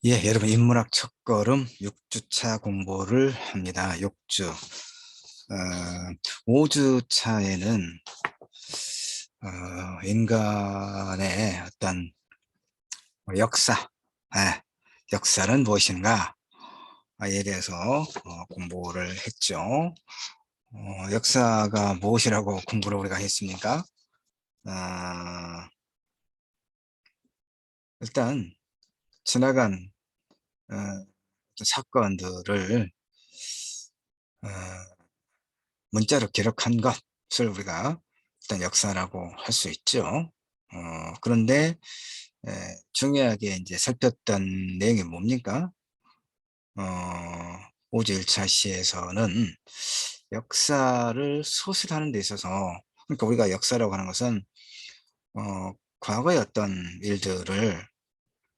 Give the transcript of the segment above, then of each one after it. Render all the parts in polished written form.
예, 여러분 인문학 첫걸음 6주차 공부를 합니다. 6주. 5주차에는 인간의 어떤 역사, 역사는 무엇인가에 대해서 공부를 했죠. 역사가 무엇이라고 공부를 우리가 했습니까? 어, 일단 지나간 어, 사건들을 어, 문자로 기록한 것을 우리가 일단 역사라고 할 수 있죠. 그런데 중요하게 이제 살폈던 내용이 뭡니까? 어, 오주 1차 시에서는 역사를 소실하는 데 있어서, 그러니까 우리가 역사라고 하는 것은 과거의 어떤 일들을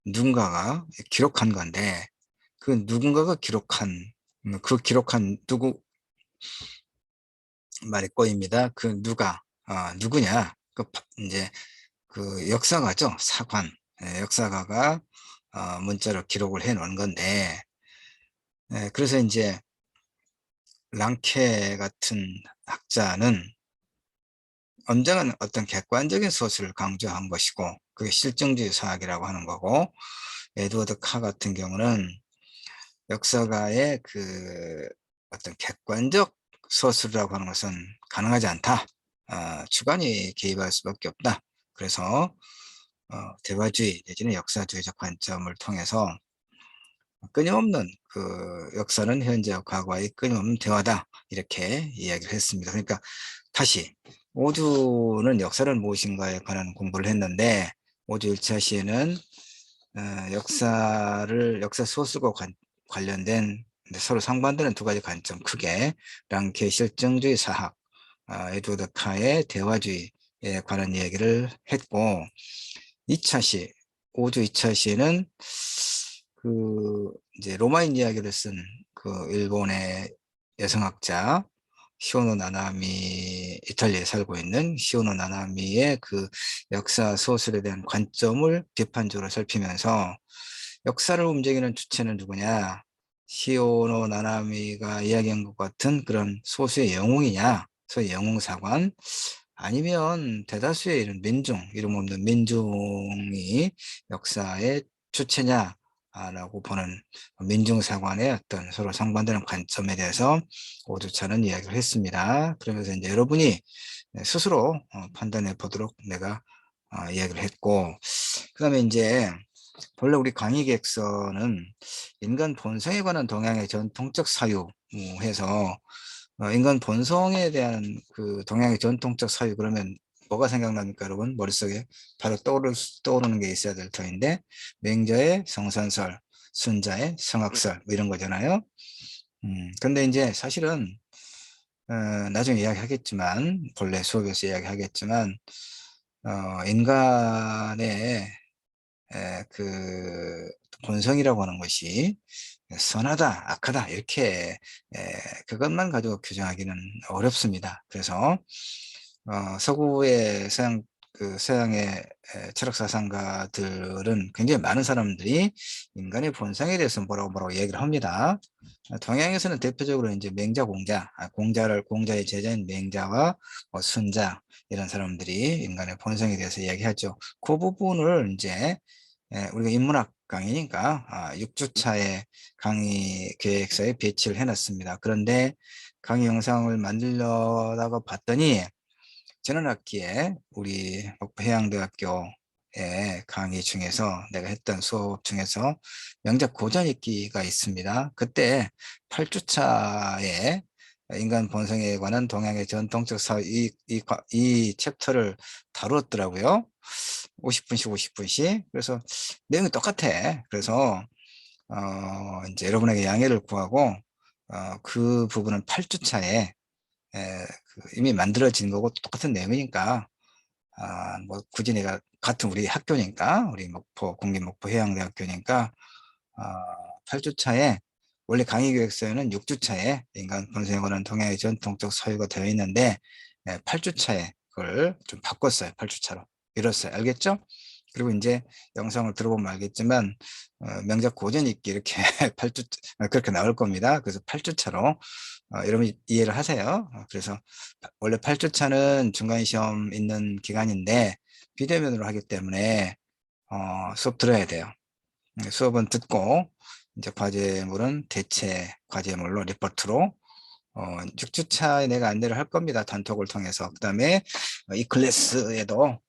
누군가가 기록한 건데, 그 누군가가 기록한 그 기록한 누구 말이 꼬입니다. 그 누구냐? 이제 그 역사가죠. 사관. 역사가가 문자로 기록을 해 놓은 건데, 그래서 이제 랑케 같은 학자는 언젠가는 어떤 객관적인 소스를 강조한 것이고, 그게 실증주의 사학이라고 하는 거고, 에드워드 카 같은 경우는 역사가의 그 어떤 객관적 소스라고 하는 것은 가능하지 않다. 주관이 개입할 수밖에 없다. 그래서 대화주의 내지는 역사주의적 관점을 통해서 끊임없는 그 역사는 현재와 과거의 끊임없는 대화다. 이렇게 이야기를 했습니다. 그러니까 다시 오주는 역사는 무엇인가에 관한 공부를 했는데, 오주 1차 시에는 역사 소스과 관련된 서로 상반되는 두 가지 관점, 크게 랑케 실증주의 사학, 에드워드 카의 대화주의에 관한 이야기를 했고, 2차 시, 5주 2차 시에는 그 이제 로마인 이야기를 쓴 그 일본의 여성학자 시오노 나나미, 이탈리아에 살고 있는 시오노 나나미의 그 역사 소설에 대한 관점을 비판적으로 살피면서, 역사를 움직이는 주체는 누구냐? 시오노 나나미가 이야기한 것 같은 그런 소수의 영웅이냐? 소위 영웅사관? 아니면 대다수의 이런 이름 없는 민중이 역사의 주체냐? 라고 보는 민중사관의 어떤 서로 상반되는 관점에 대해서 오주차는 이야기를 했습니다. 그러면서 이제 여러분이 스스로 판단해 보도록 내가 이야기를 했고, 그 다음에 이제 본래 우리 강의 계획서는 인간 본성에 관한 동양의 전통적 사유 해서, 인간 본성에 대한 그 동양의 전통적 사유 그러면 뭐가 생각납니까, 여러분? 머릿속에 바로 떠오르는 게 있어야 될 터인데, 맹자의 성선설, 순자의 성악설 뭐 이런 거잖아요. 근데 이제 사실은 나중에 이야기하겠지만, 본래 수업에서 이야기하겠지만, 인간의 그 본성이라고 하는 것이 선하다, 악하다 이렇게 그것만 가지고 규정하기는 어렵습니다. 그래서 서구의 서양의 철학 사상가들은 굉장히 많은 사람들이 인간의 본성에 대해서 뭐라고 얘기를 합니다. 동양에서는 대표적으로 이제 맹자 공자, 공자의 제자인 맹자와 뭐 순자 이런 사람들이 인간의 본성에 대해서 이야기하죠. 그 부분을 이제 우리가 인문학 강의니까 6주차에 강의 계획서에 배치를 해놨습니다. 그런데 강의 영상을 만들려다가 봤더니 지난 학기에 우리 목포해양대학교의 강의 중에서 내가 했던 수업 중에서 명작 고전 읽기가 있습니다. 그때 8주차에 인간 본성에 관한 동양의 전통적 사회 이 챕터를 다루었더라고요. 50분씩 50분씩. 그래서 내용이 똑같아. 그래서 이제 여러분에게 양해를 구하고 그 부분은 8주차에 이미 만들어진 거고 똑같은 내용이니까, 뭐 굳이 내가 같은 우리 학교니까, 우리 국립목포해양대학교니까 8주차에, 원래 강의계획서에는 6주차에 인간 본성에 관한 동양의 전통적 사유가 되어 있는데 8주차에 그걸 좀 바꿨어요. 8주차로 밀었어요. 알겠죠? 그리고 이제 영상을 들어보면 알겠지만 명작 고전 읽기 이렇게 8주 그렇게 나올 겁니다. 그래서 8주차로 여러분 이해를 하세요. 그래서 원래 8주차는 중간 시험 있는 기간인데 비대면으로 하기 때문에 수업 들어야 돼요. 수업은 듣고 이제 과제물은 대체 과제물로 리포트로 6주차에 내가 안내를 할 겁니다. 단톡을 통해서. 그 다음에 이 클래스에도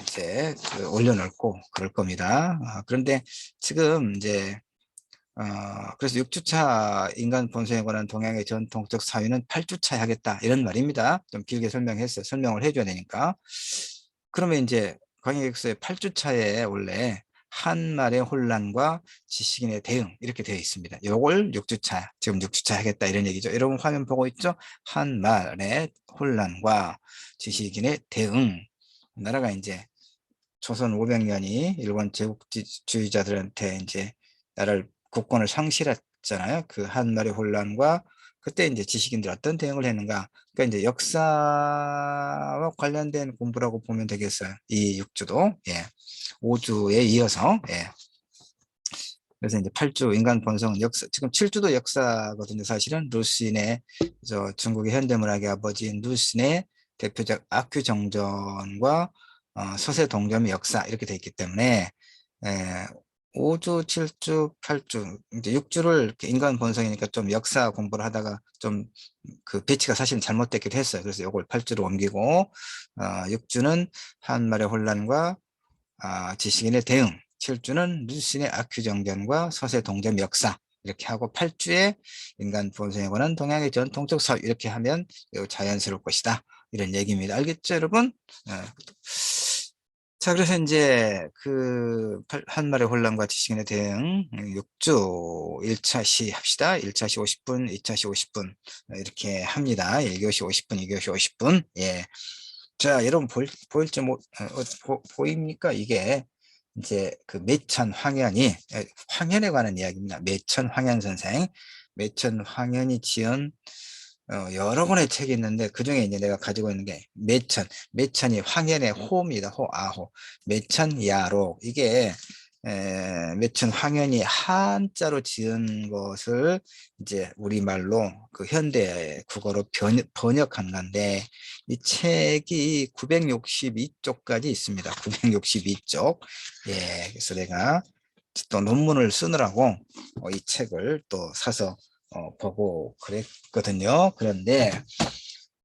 이제 올려놓고 그럴 겁니다. 그런데 지금 이제 그래서 6주차 인간 본성에 관한 동양의 전통적 사유는 8주차에 하겠다 이런 말입니다. 좀 길게 설명했어요. 설명을 해줘야 되니까. 그러면 이제 광역엑스의 8주차에 원래 한말의 혼란과 지식인의 대응 이렇게 되어 있습니다. 요걸 6주차, 지금 6주차 하겠다 이런 얘기죠. 여러분 화면 보고 있죠? 한말의 혼란과 지식인의 대응. 나라가 이제 조선 500년이 일본 제국주의자들한테 이제 나라를 국권을 상실했잖아요. 그 한말의 혼란과 그때 이제 지식인들 어떤 대응을 했는가. 그러니까 이제 역사와 관련된 공부라고 보면 되겠어요. 이 6주도. 예. 5주에 이어서. 예. 그래서 이제 8주 인간 본성 역사, 지금 7주도 역사거든요. 사실은 루신의 중국의 현대문학의 아버지인 루신의 대표작 악규정전과 서세 동점의 역사 이렇게 돼 있기 때문에 5주, 7주, 8주, 이제 6주를 이렇게 인간 본성이니까 좀 역사 공부를 하다가 좀 그 배치가 사실은 잘못됐기도 했어요. 그래서 이걸 8주로 옮기고 6주는 한말의 혼란과 지식인의 대응, 7주는 루신의 악규정전과 서세 동점 역사 이렇게 하고 8주에 인간 본성에 관한 동양의 전통적 사유 이렇게 하면 자연스러울 것이다. 이런 얘기입니다. 알겠죠, 여러분? 자, 그래서 이제 한말의 혼란과 지식인의 대응 6주 1차 시 합시다. 1차 시 50분, 2차 시 50분 이렇게 합니다. 1교시 50분, 2교시 50분. 예. 자, 여러분 보일지 보입니까? 이게 이제 그 매천 황현이 황현에 관한 이야기입니다. 매천 황현 선생, 매천 황현이 지은 여러 권의 책이 있는데 그중에 이제 내가 가지고 있는 게 매천이 황현의 호입니다. 아호. 매천야록 이게 매천 황현이 한자로 지은 것을 이제 우리말로 그 현대 국어로 번역한 건데 이 책이 962쪽까지 있습니다. 962쪽. 예, 그래서 내가 또 논문을 쓰느라고 이 책을 또 사서 보고 그랬거든요. 그런데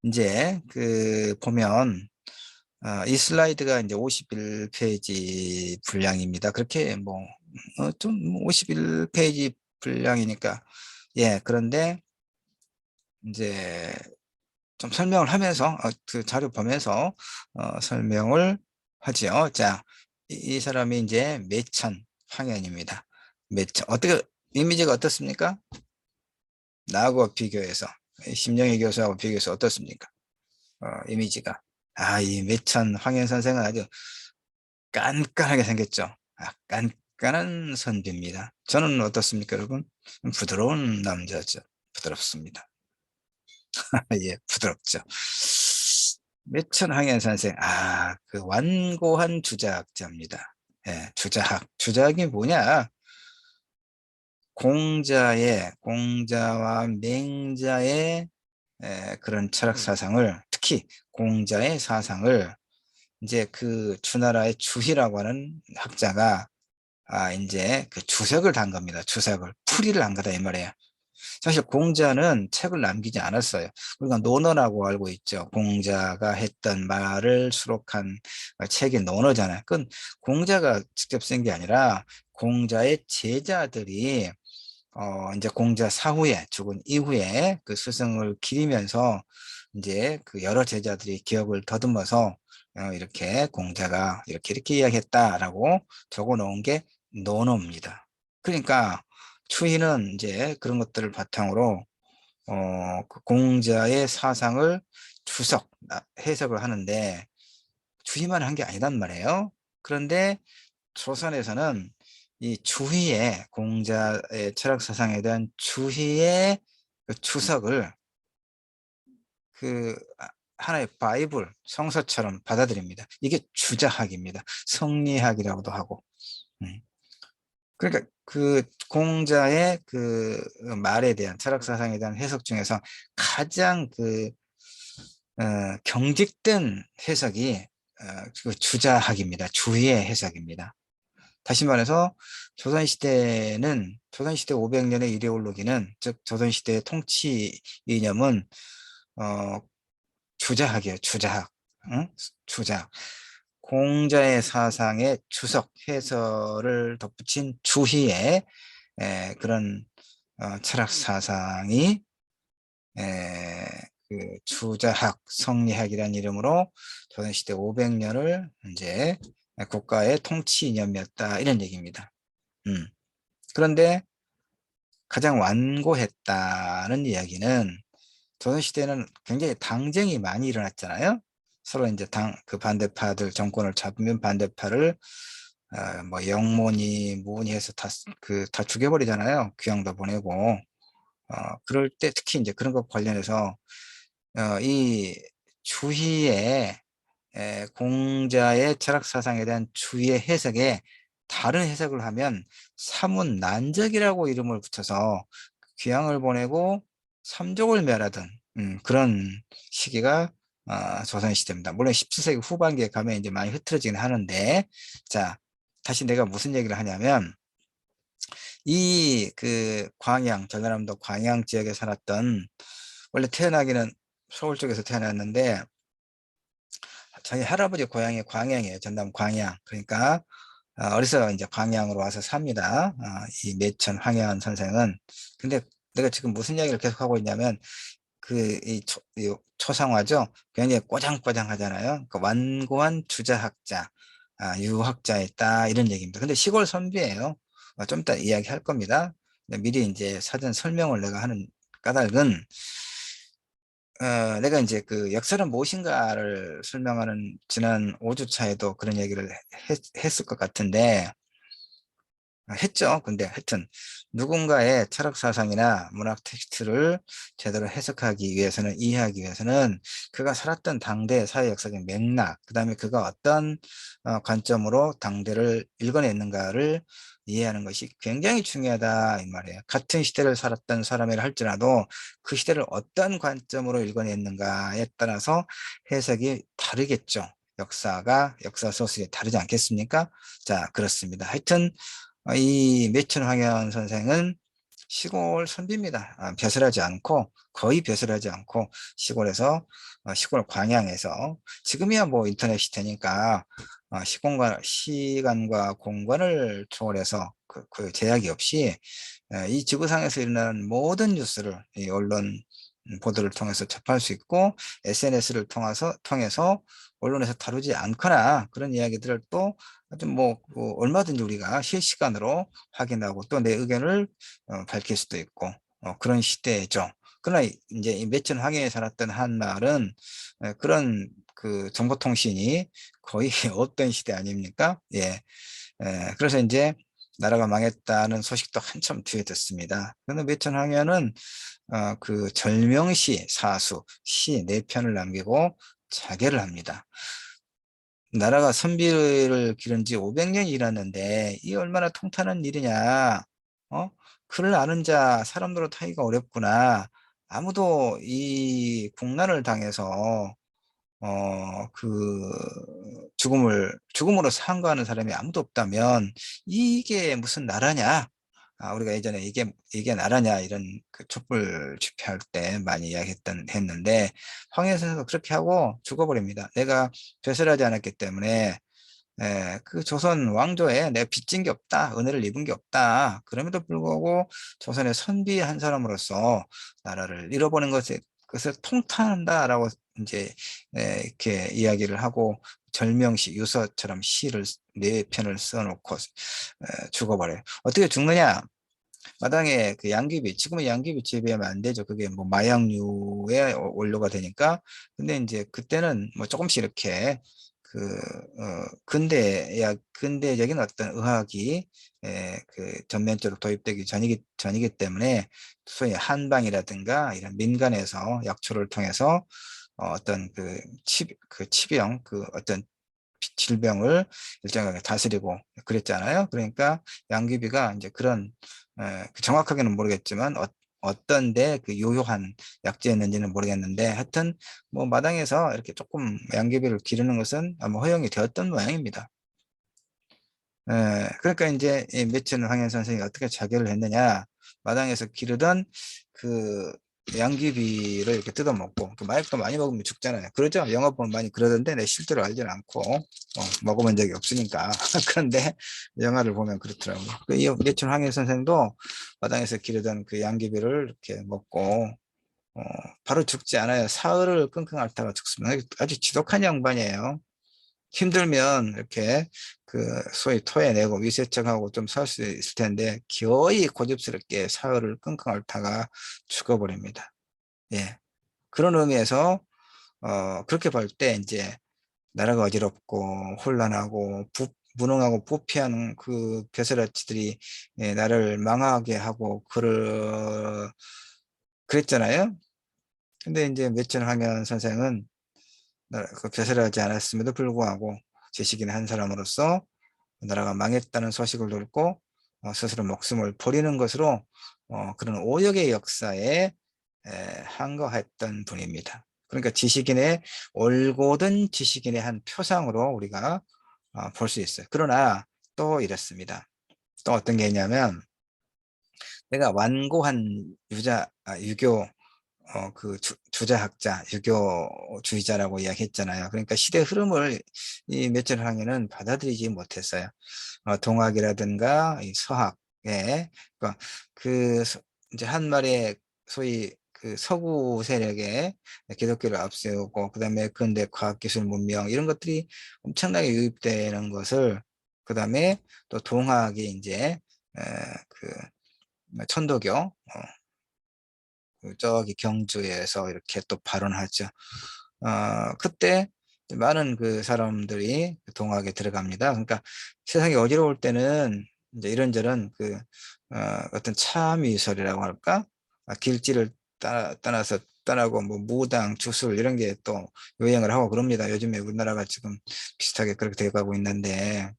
이제 보면 이 슬라이드가 이제 51페이지 분량입니다. 그렇게 뭐 좀 51페이지 분량이니까 예, 그런데 이제 좀 설명을 하면서 그 자료 보면서 설명을 하지요. 자, 이 사람이 이제 매천 황현입니다. 매천 어떻게 이미지가 어떻습니까? 나하고 비교해서 심영희 교수하고 비교해서 어떻습니까? 이미지가 이 매천 황현 선생은 아주 깐깐하게 생겼죠. 깐깐한 선비입니다. 저는 어떻습니까, 여러분? 부드러운 남자죠. 부드럽습니다. 예, 부드럽죠. 매천항현 선생, 그 완고한 주자학자입니다. 예, 주자학이 뭐냐? 공자와 맹자의 그런 철학 사상을, 특히 공자의 사상을 이제 그 주나라의 주희라고 하는 학자가 이제 그 주석을 단 겁니다. 주석을 풀이를 한 거다 이 말이에요. 사실 공자는 책을 남기지 않았어요. 우리가 논어라고 알고 있죠. 공자가 했던 말을 수록한 책이 논어잖아요. 그건 공자가 직접 쓴 게 아니라 공자의 제자들이 이제 공자 사후에 죽은 이후에 그 스승을 기리면서 이제 그 여러 제자들이 기억을 더듬어서 이렇게 공자가 이렇게 이야기했다라고 적어 놓은 게 논어입니다. 그러니까 추희는 이제 그런 것들을 바탕으로 그 공자의 사상을 해석을 하는데 추희만 한 게 아니란 말이에요. 그런데 조선에서는 이 주희의 공자의 철학 사상에 대한 주희의 그 주석을 하나의 바이블, 성서처럼 받아들입니다. 이게 주자학입니다. 성리학이라고도 하고. 음. 그러니까 그 공자의 그 말에 대한 철학 사상에 대한 해석 중에서 가장 경직된 해석이 그 주자학입니다. 주의 해석입니다. 다시 말해서 조선시대 500년의 이데올로기는, 즉 조선시대의 통치 이념은 주자학이에요. 주자학. 응? 주자학. 공자의 사상의 주석 해설을 덧붙인 주희의 그런 철학 사상이 그 주자학, 성리학이라는 이름으로 조선시대 500년을 이제 국가의 통치 이념이었다, 이런 얘기입니다. 그런데 가장 완고했다는 이야기는, 조선시대는 굉장히 당쟁이 많이 일어났잖아요. 서로 이제 그 반대파들, 정권을 잡으면 반대파를 뭐 영모니 뭐니 해서 다 죽여버리잖아요. 귀양도 보내고. 그럴 때 특히 이제 그런 것 관련해서 이 주희의 공자의 철학 사상에 대한 주위의 해석에 다른 해석을 하면 사문난적이라고 이름을 붙여서 귀양을 보내고 삼족을 멸하던 그런 시기가 조선시대입니다. 물론 17세기 후반기에 가면 이제 많이 흐트러지긴 하는데, 자, 다시 내가 무슨 얘기를 하냐면, 이 그 광양, 전라남도 광양 지역에 살았던, 원래 태어나기는 서울 쪽에서 태어났는데 저희 할아버지 고향이 광양이에요. 전남 광양. 그러니까 어려서 이제 광양으로 와서 삽니다. 이 매천 황해안 선생은. 근데 내가 지금 무슨 이야기를 계속하고 있냐면, 이 초상화죠. 굉장히 꼬장꼬장 하잖아요. 그 완고한 주자학자, 유학자였다, 이런 얘기입니다. 근데 시골 선비예요. 좀 이따 이야기할 겁니다. 미리 이제 사전 설명을 내가 하는 까닭은, 내가 이제 그 역사는 무엇인가를 설명하는 지난 5주차에도 그런 얘기를 했을 것 같은데, 했죠. 근데 하여튼 누군가의 철학 사상이나 문학 텍스트를 제대로 해석하기 위해서는, 이해하기 위해서는 그가 살았던 당대 사회 역사적 맥락, 그다음에 그가 어떤 관점으로 당대를 읽어냈는가를 이해하는 것이 굉장히 중요하다, 이 말이에요. 같은 시대를 살았던 사람이라 할지라도 그 시대를 어떤 관점으로 읽어냈는가에 따라서 해석이 다르겠죠. 역사 소설이 다르지 않겠습니까? 자, 그렇습니다. 하여튼 이 매춘황현 선생은 시골 선비입니다. 벼슬하지 않고, 거의 벼슬하지 않고 시골에서, 시골 광양에서, 지금이야 뭐 인터넷 시대니까 시간과 공간을 초월해서 그 제약이 없이 이 지구상에서 일어나는 모든 뉴스를 이 언론 보도를 통해서 접할 수 있고, SNS를 통해서 언론에서 다루지 않거나 그런 이야기들을 또 아주 뭐 얼마든지 우리가 실시간으로 확인하고 또 내 의견을 밝힐 수도 있고, 그런 시대죠. 그러나 이제 이 매천 황해에 살았던 한말은 그런 그 정보통신이 거의 없던 시대 아닙니까? 예. 그래서 이제 나라가 망했다는 소식도 한참 뒤에 듣습니다. 그런데 매천 황해는 그 절명시 사수 시 4편을 남기고 자결을 합니다. 나라가 선비를 기른 지 500년이 지났는데 이 얼마나 통탄한 일이냐. 어? 글을 아는 자 사람들로 타기가 어렵구나. 아무도 이 국난을 당해서 그 죽음으로 상거하는 사람이 아무도 없다면 이게 무슨 나라냐? 우리가 예전에 이게 나라냐, 이런 그 촛불 집회할 때 많이 했는데, 황해선에서 그렇게 하고 죽어버립니다. 내가 배설하지 않았기 때문에 그 조선 왕조에 내가 빚진 게 없다, 은혜를 입은 게 없다. 그럼에도 불구하고 조선의 선비 한 사람으로서 나라를 잃어버린 것을 통탄한다라고 이제 이렇게 이야기를 하고, 절명시 유서처럼 시를 4편을 써놓고 죽어버려요. 어떻게 죽느냐? 마당에 그 양귀비, 지금은 양귀비 재배하면 안 되죠. 그게 뭐 마약류의 원료가 되니까. 근데 이제 그때는 뭐 조금씩 이렇게 근대적인 어떤 의학이 그 전면적으로 도입되기 전이기 때문에 소위 한방이라든가 이런 민간에서 약초를 통해서 어떤 그 치병, 그 어떤 질병을 일정하게 다스리고 그랬잖아요. 그러니까 양귀비가 이제 그런 정확하게는 모르겠지만 어떤데 그 유효한 약재였는지는 모르겠는데 하여튼 뭐 마당에서 이렇게 조금 양귀비를 기르는 것은 아마 허용이 되었던 모양입니다. 그러니까 이제 이 매춘 황현 선생이 어떻게 자결을 했느냐, 마당에서 기르던 그 양귀비를 이렇게 뜯어먹고, 그 마약도 많이 먹으면 죽잖아요. 그러죠? 영화 보면 많이 그러던데 내 실제로 알지는 않고 먹어본 적이 없으니까. 그런데 영화를 보면 그렇더라고요. 이 매춘 황현 선생도 마당에서 기르던 그 양귀비를 이렇게 먹고 어, 바로 죽지 않아요. 사흘을 끙끙 앓다가 죽습니다. 아주 지독한 양반이에요. 힘들면 이렇게 그 소위 토해내고 위세청하고 좀 살 수 있을 텐데 거의 고집스럽게 사흘을 끙끙 앓다가 죽어버립니다. 예. 그런 의미에서 그렇게 볼 때 이제 나라가 어지럽고 혼란하고 무능하고 부패하는 그 벼슬아치들이 나라를 망하게 하고 그랬잖아요. 근데 이제 매천황현 선생은 그 벼슬하지 않았음에도 불구하고 지식인 한 사람으로서 나라가 망했다는 소식을 듣고 스스로 목숨을 버리는 것으로 그런 오역의 역사에 한거했던 분입니다. 그러니까 지식인의 올곧은 지식인의 한 표상으로 우리가 볼 수 있어요. 그러나 또 이렇습니다. 또 어떤 게 있냐면 내가 완고한 유교 그 주자학자, 유교주의자라고 이야기했잖아요. 그러니까 시대 흐름을 이 몇천학년은 받아들이지 못했어요. 동학이라든가 이 서학에, 그러니까 이제 한말의 소위 그 서구 세력에 기독교를 앞세우고, 그 다음에 근대 과학기술 문명, 이런 것들이 엄청나게 유입되는 것을, 그 다음에 또 동학이 이제, 그 천도교, 저기 경주에서 이렇게 또 발언하죠. 그때 많은 그 사람들이 동학에 들어갑니다. 그러니까 세상이 어지러울 때는 이제 이런저런 어떤 참의설이라고 할까? 길지를 떠나고 뭐 무당, 주술 이런 게 또 유행을 하고 그럽니다. 요즘에 우리나라가 지금 비슷하게 그렇게 돼가고 있는데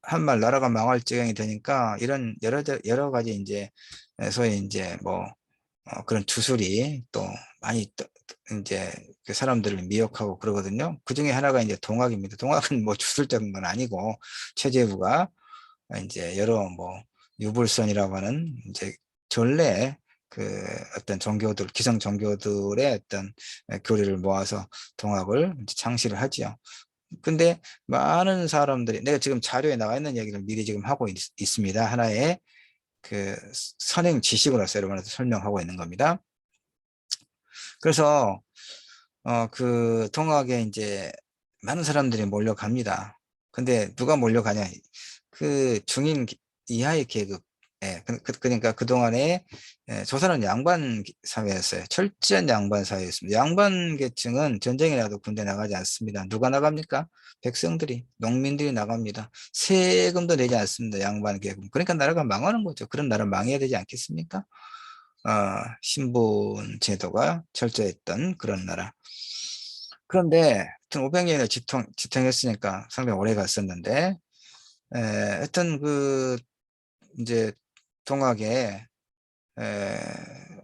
한말 나라가 망할 지경이 되니까 이런 여러 가지 이제 소위 이제 뭐 그런 주술이 또 많이 이제 그 사람들을 미혹하고 그러거든요. 그 중에 하나가 이제 동학입니다. 동학은 뭐 주술적인 건 아니고 최재부가 이제 여러 뭐 유불선이라고 하는 이제 전래 그 어떤 종교들, 기성 종교들의 어떤 교리를 모아서 동학을 이제 창시를 하지요. 근데 많은 사람들이, 내가 지금 자료에 나와 있는 얘기를 미리 지금 하고 있습니다. 하나의 그 선행 지식으로서 여러분한테 설명하고 있는 겁니다. 그래서 그 동학에 이제 많은 사람들이 몰려갑니다. 근데 누가 몰려가냐? 그 중인 이하의 계급. 예, 그러니까 그동안에 조선은 양반 사회였어요. 철저한 양반 사회였습니다. 양반 계층은 전쟁이 나도 군대 나가지 않습니다. 누가 나갑니까? 백성들이, 농민들이 나갑니다. 세금도 내지 않습니다. 양반 계급. 그러니까 나라가 망하는 거죠. 그런 나라 망해야 되지 않겠습니까? 신분 제도가 철저했던 그런 나라. 그런데 500년을 지통했으니까 상당히 오래 갔었는데, 하여튼 이제 동학에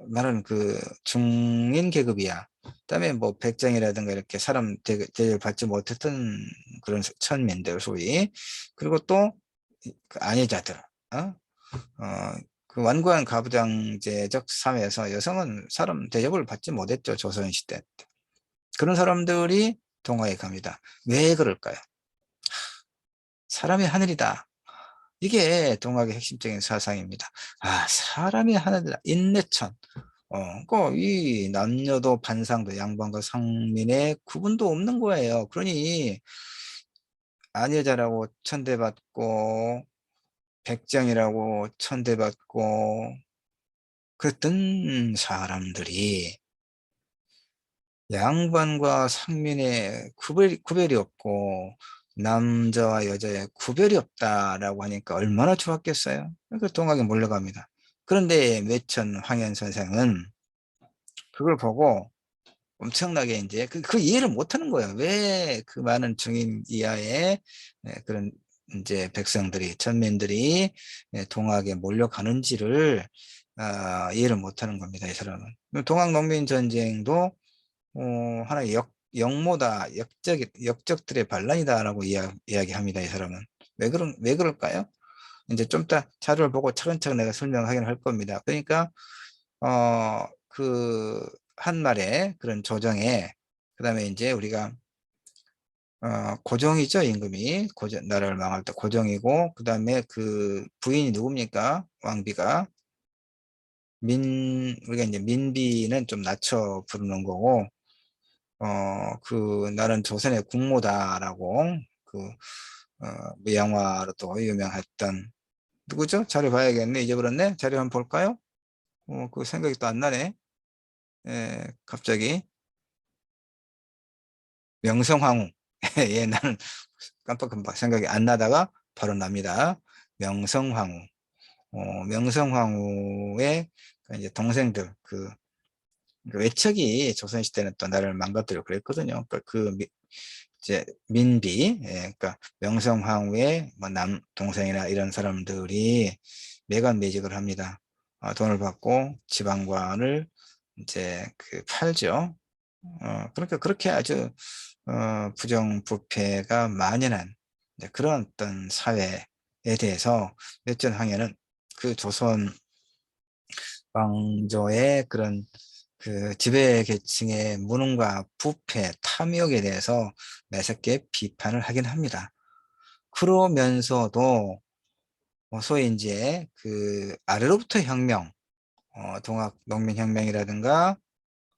많은 그 중인 계급이야. 그다음에 뭐 백정이라든가 이렇게 사람 대접을 받지 못했던 그런 천민들 소위, 그리고 또 그 아내자들, 그 완고한 가부장제적 사회에서 여성은 사람 대접을 받지 못했죠. 조선시대 때. 그런 사람들이 동화에 갑니다. 왜 그럴까요? 사람이 하늘이다. 이게 동학의 핵심적인 사상입니다. 사람이 하늘이다. 인내천. 이 남녀도 반상도 양반과 상민의 구분도 없는 거예요. 그러니 아녀자라고 천대받고 백정이라고 천대받고 그랬던 사람들이 양반과 상민의 구별이 없고 남자와 여자의 구별이 없다라고 하니까 얼마나 좋았겠어요. 그 동학에 몰려갑니다. 그런데 매천 황현 선생은 그걸 보고 엄청나게 이제 그 이해를 못하는 거예요. 왜 그 많은 중인 이하의 그런 이제 백성들이 천민들이 동학에 몰려가는지를 이해를 못하는 겁니다. 이 사람은. 동학농민 전쟁도 하나의 역모다, 역적들의 반란이다라고 이야기합니다. 이 사람은. 왜 그럴까요? 이제 좀 이따 자료를 보고 차근차근 내가 설명하긴 할 겁니다. 그러니까 그 한말의 그런 조정에, 그다음에 이제 우리가 고종이죠. 임금이 나라를 망할 때 고종이고, 그다음에 그 부인이 누굽니까? 왕비가 우리가 이제 민비는 좀 낮춰 부르는 거고, 그 나는 조선의 국모다라고 그 뭐 영화로 또 유명했던 누구죠? 자료 봐야겠네. 잊어버렸네. 자료 한번 볼까요? 그 생각이 또 안 나네. 갑자기 명성황후. 예, 나는 깜빡깜빡 생각이 안 나다가 바로 납니다. 명성황후. 명성황후의 그 이제 동생들, 그 외척이 조선시대는 또 나라를 망가뜨리고 그랬거든요. 그러니까 이제 민비, 그러니까 명성황후의 뭐 남동생이나 이런 사람들이 매간매직을 합니다. 돈을 받고 지방관을 이제 팔죠. 그러니까 그렇게 아주 부정부패가 만연한 이제 그런 어떤 사회에 대해서 멸전항해는 그 조선 왕조의 그런 그 지배 계층의 무능과 부패, 탐욕에 대해서 매섭게 비판을 하긴 합니다. 그러면서도 소위 이제 그 아래로부터 혁명, 동학 농민혁명이라든가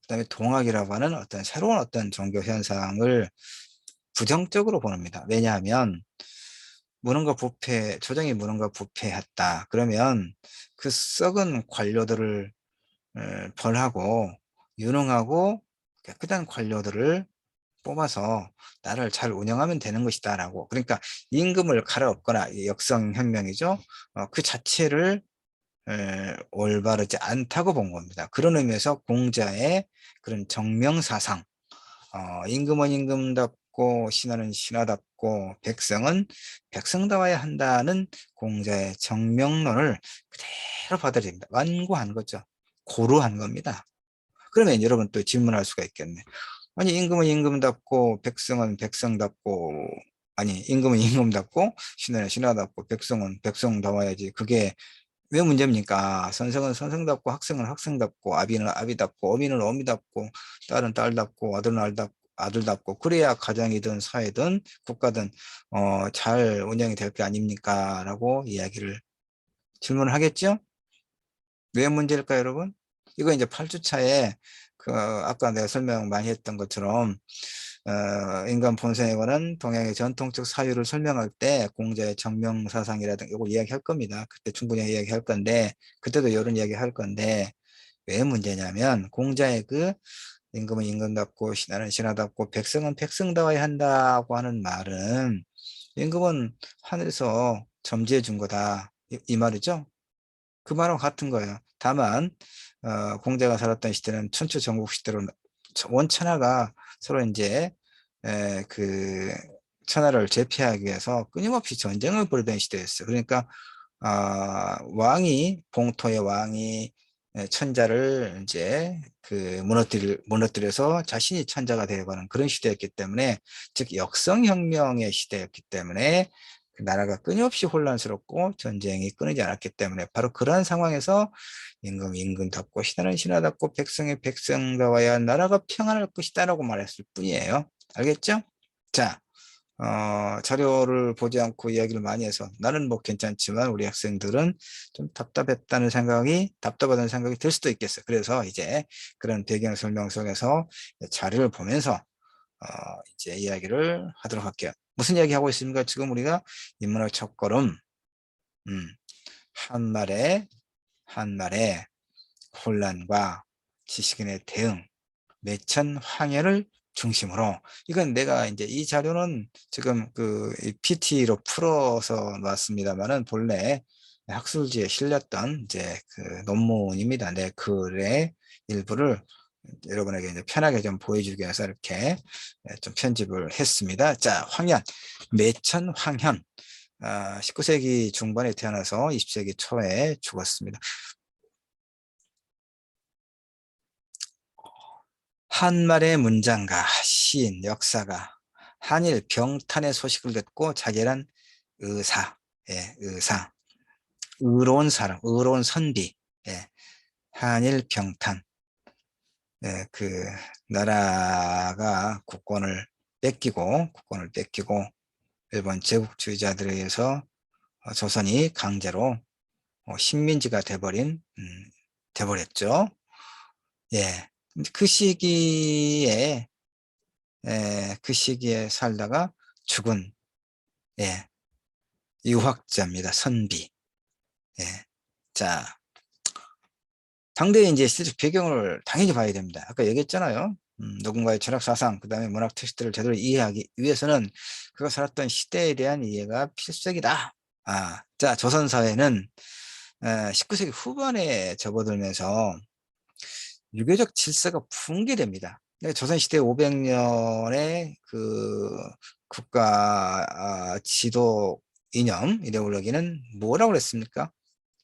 그다음에 동학이라고 하는 어떤 새로운 어떤 종교 현상을 부정적으로 보냅니다. 왜냐하면 조정이 무능과 부패했다. 그러면 그 썩은 관료들을 벌하고 유능하고 깨끗한 관료들을 뽑아서 나라를 잘 운영하면 되는 것이다라고. 그러니까 임금을 갈아엎거나 역성혁명이죠. 그 자체를 올바르지 않다고 본 겁니다. 그런 의미에서 공자의 그런 정명사상, 임금은 임금답고 신하는 신하답고 백성은 백성다워야 한다는 공자의 정명론을 그대로 받아들입니다. 완고한 거죠. 고루한 겁니다. 그러면 여러분 또 질문할 수가 있겠네. 아니 임금은 임금답고 백성은 백성답고, 아니 임금은 임금답고 신하는 신하답고 백성은 백성다워야지, 그게 왜 문제입니까? 선생은 선생답고 학생은 학생답고 아비는 아비답고 어미는 어미답고 딸은 딸답고 아들은 아들답고 그래야 가정이든 사회든 국가든 잘 운영이 될 게 아닙니까? 라고 질문을 하겠죠? 왜 문제일까요, 여러분? 이거 이제 8주차에 그 아까 내가 설명 많이 했던 것처럼 인간 본성에 관한 동양의 전통적 사유를 설명할 때 공자의 정명사상이라든가 이걸 이야기할 겁니다. 그때 충분히 이야기할 건데, 그때도 이런 이야기 할 건데, 왜 문제냐면 공자의 그 임금은 임금답고 신하는 신하답고 백성은 백성다워야 한다고 하는 말은 임금은 하늘에서 점지해 준 거다, 이 말이죠. 그 말은 같은 거예요. 다만 공자가 살았던 시대는 천추 전국 시대로 원천하가 서로 이제 그 천하를 제패하기 위해서 끊임없이 전쟁을 벌이던 시대였어요. 그러니까 봉토의 왕이 천자를 이제 무너뜨려서 자신이 천자가 되어가는 그런 시대였기 때문에, 즉 역성혁명의 시대였기 때문에 그 나라가 끊임없이 혼란스럽고 전쟁이 끊이지 않았기 때문에, 바로 그러한 상황에서 임금 임금답고 신하는 신하답고 백성이 백성다워야 나라가 평안할 것이다라고 말했을 뿐이에요. 알겠죠? 자, 자료를 보지 않고 이야기를 많이 해서 나는 뭐 괜찮지만 우리 학생들은 좀 답답하다는 생각이 들 수도 있겠어요. 그래서 이제 그런 배경 설명 속에서 자료를 보면서 어, 이제 이야기를 하도록 할게요. 무슨 이야기 하고 있습니까? 지금 우리가 인문학 첫걸음, 음, 한말의 혼란과 지식인의 대응, 매천 황해를 중심으로, 이건 내가 이제 이 자료는 지금 그 PT로 풀어서 놨습니다만은 본래 학술지에 실렸던 이제 그 논문입니다. 내 글의 일부를 여러분에게 이제 편하게 좀 보여주기 위해서 이렇게 좀 편집을 했습니다. 자, 황현, 매천 황현. 19세기 중반에 태어나서 20세기 초에 죽었습니다. 한말의 문장가, 시인, 역사가 한일 병탄의 소식을 듣고 자결한 의사, 예, 의사, 의로운 사람, 의로운 선비, 예, 한일 병탄, 예, 그 나라가 국권을 뺏기고 일본 제국주의자들에 의해서 조선이 강제로 식민지가 돼버렸죠. 예, 그 시기에 그 시기에 살다가 죽은 예, 유학자입니다. 선비. 예. 자, 당대의 이제 시대적 배경을 당연히 봐야 됩니다. 아까 얘기했잖아요. 누군가의 철학 사상, 그 다음에 문학 텍스트를 제대로 이해하기 위해서는 그가 살았던 시대에 대한 이해가 필수적이다. 자, 조선 사회는 19세기 후반에 접어들면서 유교적 질서가 붕괴됩니다. 조선시대 500년의 그 국가 지도 이념, 이데올로기는 뭐라고 그랬습니까?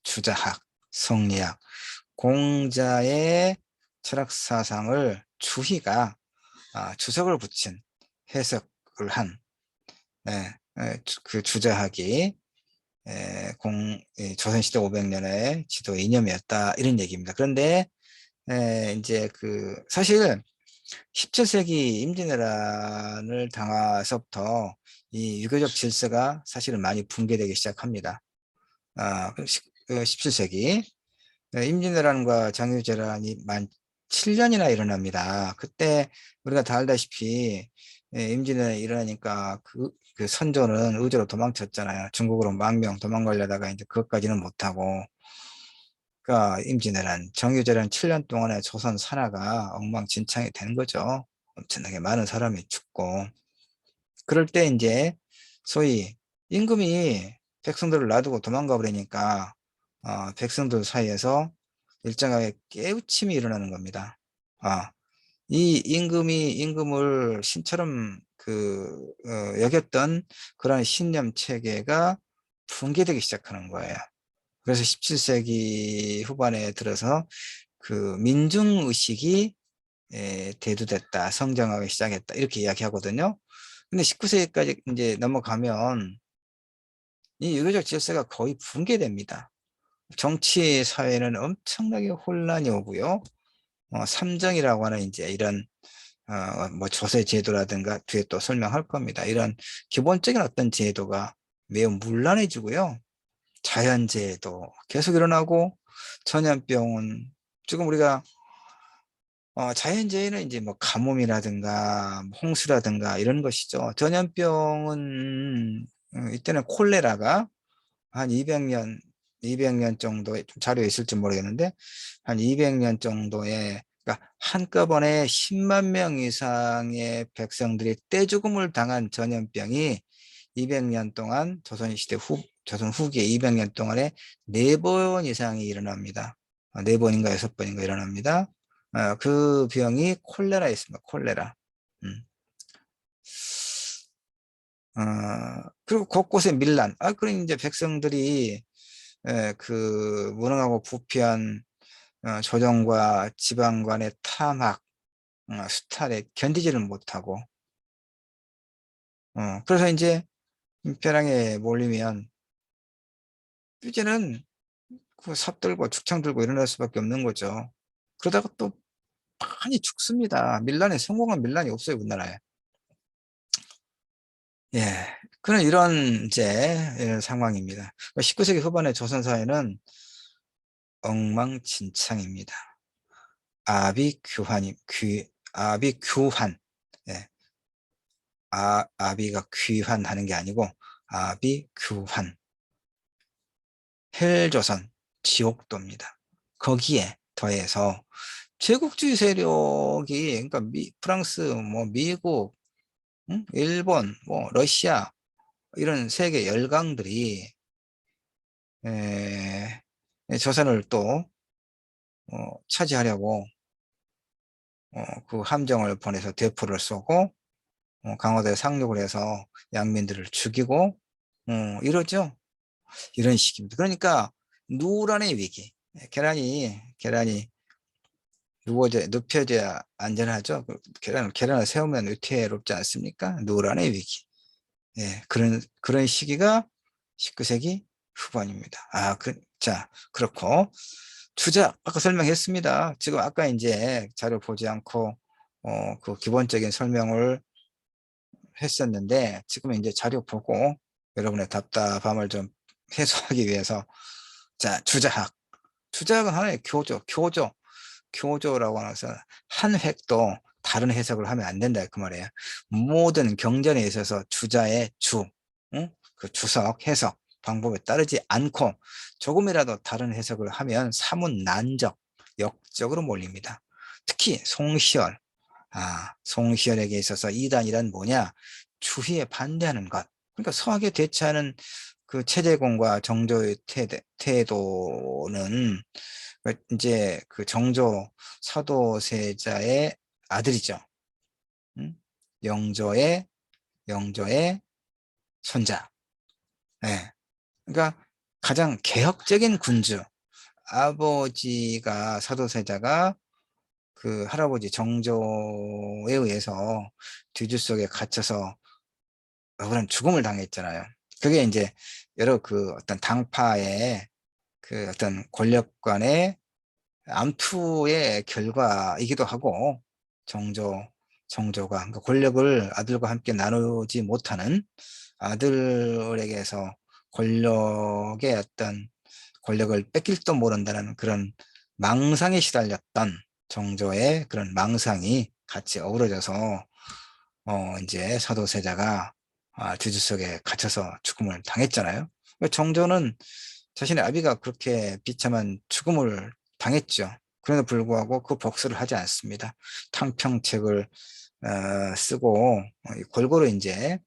주자학, 성리학, 공자의 철학 사상을 주희가 주석을 붙인 해석을 한 그 주자학이 조선시대 500년의 지도 이념이었다 이런 얘기입니다. 그런데 이제 사실 17세기 임진왜란을 당해서부터 이 유교적 질서가 사실은 많이 붕괴되기 시작합니다. 17세기 임진왜란과 장유재란이 만 7년이나 일어납니다. 그때 우리가 다 알다시피 임진왜란이 일어나니까 그 선조는 의주로 도망쳤잖아요. 중국으로 망명 도망가려다가 이제 그것까지는 못하고 그러니까 임진왜란, 정유재란 7년 동안의 조선 산하가 엉망진창이 된 거죠. 엄청나게 많은 사람이 죽고 그럴 때 이제 소위 임금이 백성들을 놔두고 도망가 버리니까 백성들 사이에서 일정하게 깨우침이 일어나는 겁니다. 이 임금을 신처럼 여겼던 그런 신념 체계가 붕괴되기 시작하는 거예요. 그래서 17세기 후반에 들어서 그 민중의식이 대두됐다, 성장하기 시작했다, 이렇게 이야기하거든요. 근데 19세기까지 이제 넘어가면 이 유교적 질서가 거의 붕괴됩니다. 정치 사회는 엄청나게 혼란이 오고요. 삼정이라고 하는 이제 이런 뭐 조세 제도라든가 뒤에 또 설명할 겁니다. 이런 기본적인 어떤 제도가 매우 문란해지고요. 자연재해도 계속 일어나고 전염병은 지금 우리가 자연재해는 이제 뭐 가뭄이라든가 뭐 홍수라든가 이런 것이죠. 전염병은 이때는 콜레라가 한 200년 정도의 좀 자료에 있을지 모르겠는데 한 200년 정도의 그러니까 한꺼번에 10만 명 이상의 백성들이 떼죽음을 당한 전염병이 200년 동안 조선 후기에 200년 동안에 4번 이상이 일어납니다. 4번인가 6번인가 일어납니다. 그 병이 콜레라였습니다. 콜레라. 음. 그리고 곳곳에 밀란. 그럼 이제 백성들이 무능하고 부패한 조정과 지방관의 탐악, 수탈에 견디지를 못하고, 그래서 이제 벼랑에 몰리면 이제는 삽 들고 죽창 들고 일어날 수밖에 없는 거죠. 그러다가 또 많이 죽습니다. 성공한 밀란이 없어요, 우리나라에. 예. 그런 이런 상황입니다. 19세기 후반의 조선 사회는 엉망진창입니다. 아비규환. 예. 아비가 귀환하는 게 아니고 아비규환. 헬조선, 지옥도입니다. 거기에 더해서 제국주의 세력이 그러니까 프랑스, 뭐 미국, 일본, 뭐 러시아 이런 세계 열강들이 조선을 또 차지하려고 그 함정을 보내서 대포를 쏘고 강화도에 상륙을 해서 양민들을 죽이고 이러죠. 이런 식입니다. 그러니까 누란의 위기. 계란이 눕혀져야 안전하죠. 계란을 세우면 위태롭지 않습니까? 누란의 위기. 예, 그런 시기가 19세기 후반입니다. 자, 그렇고 주작 아까 설명했습니다. 지금 아까 이제 자료 보지 않고 그 기본적인 설명을 했었는데 지금 이제 자료 보고 여러분의 답답함을 좀 해소하기 위해서 자, 주작은 하나의 교조라고 하면서 한 획도 다른 해석을 하면 안 된다 그 말이에요. 모든 경전에 있어서 주자의 응? 그 주석, 해석 방법에 따르지 않고 조금이라도 다른 해석을 하면 사문 난적, 역적으로 몰립니다. 특히 송시열에게 있어서 이단이란 뭐냐? 주희에 반대하는 것. 그러니까 서학에 대처하는 그 체제공과 정조의 태도는 이제 그 정조 사도세자의 아들이죠. 음? 영조의 손자. 예. 그러니까 가장 개혁적인 군주. 아버지가 사도세자가 그 할아버지 정조에 의해서 뒤주 속에 갇혀서 억울한 죽음을 당했잖아요. 그게 이제 여러 그 어떤 당파의 그 어떤 권력 간의 암투의 결과이기도 하고 정조 정조가 그러니까 권력을 아들과 함께 나누지 못하는 아들에게서 권력의 어떤 권력을 뺏길지도 모른다는 그런 망상에 시달렸던 정조의 그런 망상이 같이 어우러져서 이제 사도세자가 뒤주 속에 갇혀서 죽음을 당했잖아요. 정조는 자신의 아비가 그렇게 비참한 죽음을 당했죠. 그럼에도 불구하고 그 복수를 하지 않습니다. 탕평책을 쓰고 골고루 이제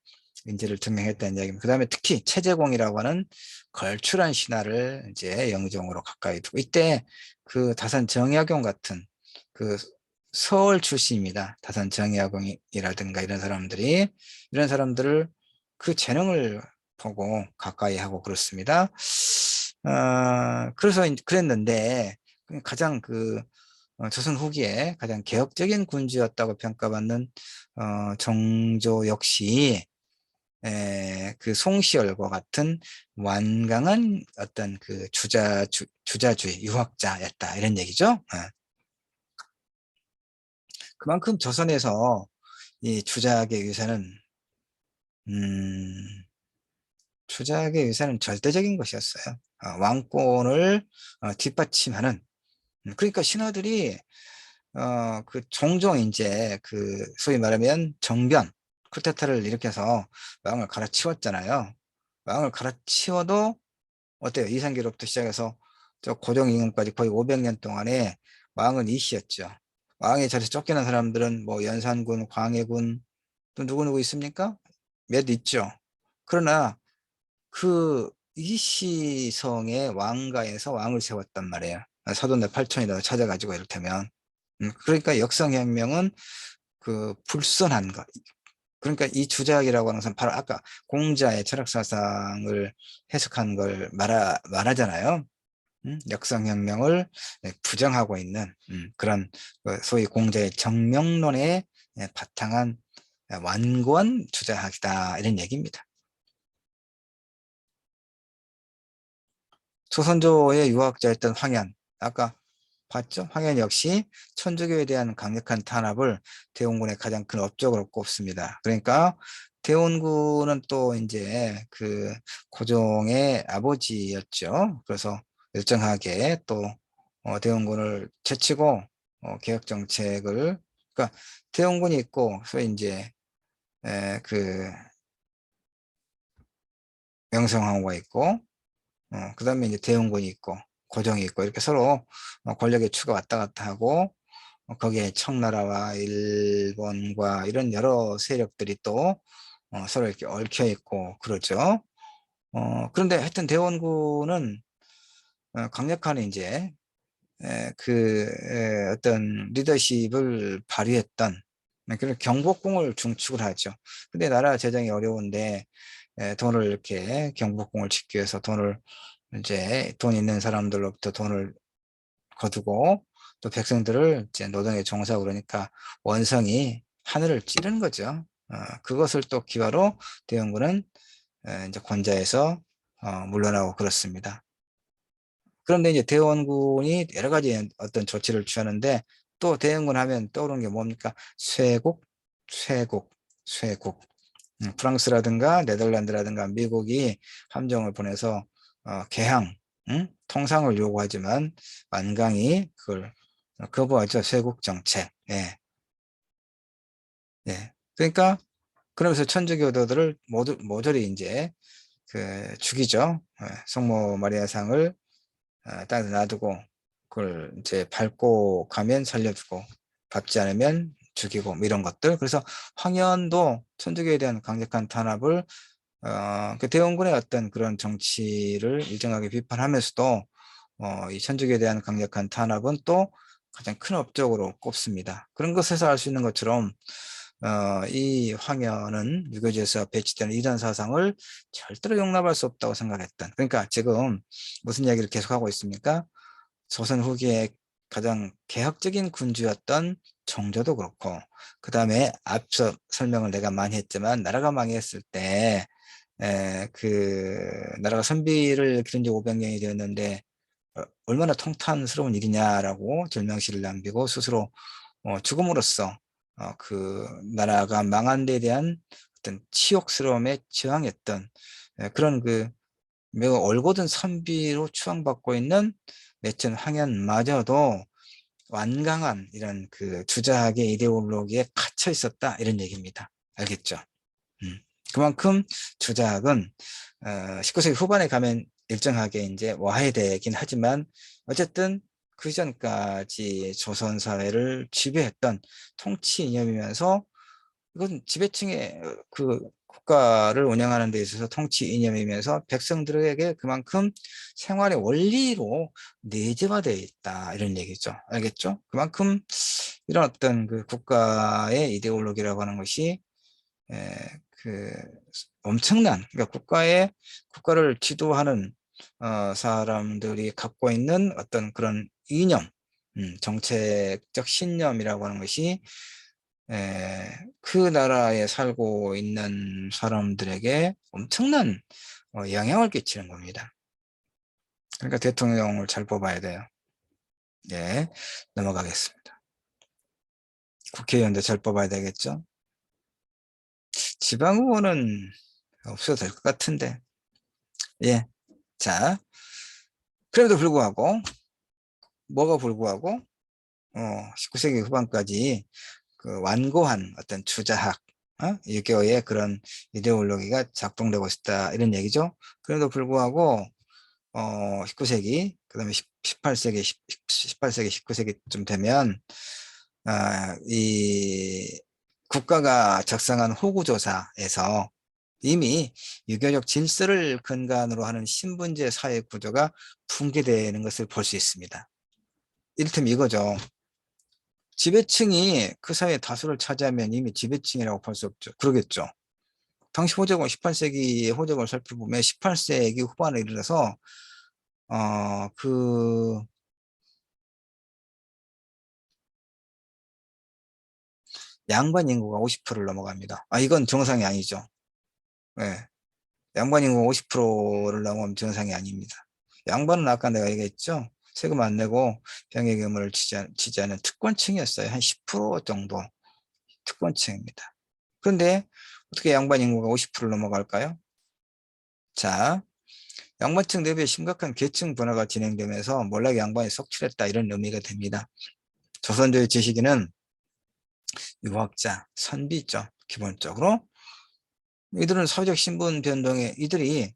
인재를 증명했다는 이야기입니다. 그 다음에 특히 체제공이라고 하는 걸출한 신하를 이제 영종으로 가까이 두고 이때 그 다산 정약용 같은 그 서울 출신입니다. 다산 정약용이라든가 이런 사람들을 그 재능을 보고 가까이 하고 그렇습니다. 그래서 그랬는데 가장 그 조선 후기에 가장 개혁적인 군주였다고 평가받는 정조 역시 그 송시열과 같은 완강한 어떤 그 주자주의 유학자였다 이런 얘기죠. 그만큼 조선에서 이 음, 주작의 위세는 절대적인 것이었어요. 왕권을 뒷받침하는 그러니까 신하들이 그 종종 이제 그 소위 말하면 정변 쿠데타를 일으켜서 왕을 갈아치웠잖아요. 왕을 갈아치워도 어때요? 이상기로부터 시작해서 저 고종임금까지 거의 500년 동안에 왕은 이씨였죠. 왕의 자리에서 쫓기는 사람들은 뭐 연산군, 광해군 또 누구 있습니까? 몇 있죠. 그러나 그 이시성의 왕가에서 왕을 세웠단 말이에요. 사돈네 팔촌에다가 찾아가지고 이를테면 그러니까 역성혁명은 그 불선한 것. 그러니까 이 주작이라고 하는 것은 바로 아까 공자의 철학사상을 해석한 걸 말하잖아요. 역성혁명을 부정하고 있는 그런 소위 공자의 정명론에 바탕한 완고한 주작이다 이런 얘기입니다. 조선조의 유학자였던 황현 아까 봤죠? 황현 역시 천주교에 대한 강력한 탄압을 대원군의 가장 큰 업적으로 꼽습니다. 그러니까 대원군은 또 이제 그 고종의 아버지였죠. 그래서 일정하게 또 대원군을 제치고 개혁 정책을 그러니까 대원군이 있고 소위 이제 그 명성황후가 있고 그 다음에 이제 대원군이 있고 고종이 있고 이렇게 서로 권력의 추가 왔다 갔다 하고 거기에 청나라와 일본과 이런 여러 세력들이 또 서로 이렇게 얽혀 있고 그러죠. 그런데 하여튼 대원군은 강력한 이제 어떤 리더십을 발휘했던 그런 경복궁을 중축을 하죠. 근데 나라 재정이 어려운데 돈을 이렇게 경복궁을 짓기 위해서 돈을 이제 돈 있는 사람들로부터 돈을 거두고 또 백성들을 이제 노동에 종사하고 그러니까 원성이 하늘을 찌르는 거죠. 그것을 또 기화로 대원군은 이제 권좌에서 물러나고 그렇습니다. 그런데 이제 대원군이 여러 가지 어떤 조치를 취하는데 또 대원군 하면 떠오르는 게 뭡니까? 쇄국, 쇄국, 쇄국. 프랑스라든가 네덜란드라든가 미국이 함정을 보내서 개항, 통상을 요구하지만 완강히 그걸 거부하죠. 쇄국 정책. 예, 예. 그러니까 그러면서 천주교도들을 모조리 이제 죽이죠. 성모 마리아상을 땅에 놔두고 그걸 이제 밟고 가면 살려주고 밟지 않으면 죽이고 뭐 이런 것들. 그래서 황현도 천주교에 대한 강력한 탄압을 그 대원군의 어떤 그런 정치를 일정하게 비판하면서도 이 천주교에 대한 강력한 탄압은 또 가장 큰 업적으로 꼽습니다. 그런 것에서 알 수 있는 것처럼 이 황현은 유교지에서 배치되는 이런 사상을 절대로 용납할 수 없다고 생각했던. 그러니까 지금 무슨 이야기를 계속하고 있습니까? 조선 후기에 가장 개혁적인 군주였던 정조도 그렇고 그 다음에 앞서 설명을 내가 많이 했지만 나라가 망했을 때 나라가 선비를 기른 지 500년이 되었는데 얼마나 통탄스러운 일이냐라고 절명시를 남기고 스스로 죽음으로써 그 나라가 망한 데에 대한 어떤 치욕스러움에 저항했던 그런 매우 올곧은 선비로 추앙받고 있는 내천 황현마저도 완강한 이런 주자학의 이데올로기에 갇혀 있었다 이런 얘기입니다. 알겠죠? 음. 그만큼 주작은 19세기 후반에 가면 일정하게 이제 와해되긴 하지만 어쨌든 그 전까지 조선 사회를 지배했던 통치 이념이면서 이건 지배층의 국가를 운영하는 데 있어서 통치 이념이면서 백성들에게 그만큼 생활의 원리로 내재화되어 있다 이런 얘기죠. 알겠죠? 그만큼 이런 어떤 국가의 이데올로기라고 하는 것이 에, 그 엄청난 그러니까 국가를 지도하는 사람들이 갖고 있는 어떤 그런 이념, 정책적 신념이라고 하는 것이 그 나라에 살고 있는 사람들에게 엄청난 영향을 끼치는 겁니다. 그러니까 대통령을 잘 뽑아야 돼요. 예, 넘어가겠습니다. 국회의원도 잘 뽑아야 되겠죠. 지방의원은 없어도 될 것 같은데. 예. 자, 그럼에도 불구하고, 뭐가 불구하고, 19세기 후반까지 완고한 어떤 주자학, 유교의 그런 이데올로기가 작동되고 있다, 이런 얘기죠. 그럼에도 불구하고, 19세기, 그 다음에 18세기, 18세기, 19세기쯤 되면, 이 국가가 작성한 호구조사에서 이미 유교적 질서를 근간으로 하는 신분제 사회 구조가 붕괴되는 것을 볼 수 있습니다. 이를테면 이거죠. 지배층이 그 사회의 다수를 차지하면 이미 지배층이라고 볼 수 없죠. 그러겠죠. 당시 호적을 18세기 호적을 살펴보면 18세기 후반에 이르러서 그 양반 인구가 50%를 넘어갑니다. 이건 정상이 아니죠. 네. 양반 인구가 50%를 넘으면 정상이 아닙니다. 양반은 아까 내가 얘기했죠. 세금 안 내고 병해금을 지지하는 특권층이었어요. 한 10% 정도 특권층입니다. 그런데 어떻게 양반 인구가 50%를 넘어갈까요? 자, 양반층 내부에 심각한 계층 분화가 진행되면서 몰락의 양반이 속출했다 이런 의미가 됩니다. 조선조의 지식인은 유학자, 선비죠. 기본적으로 이들은 사회적 신분 변동에 이들이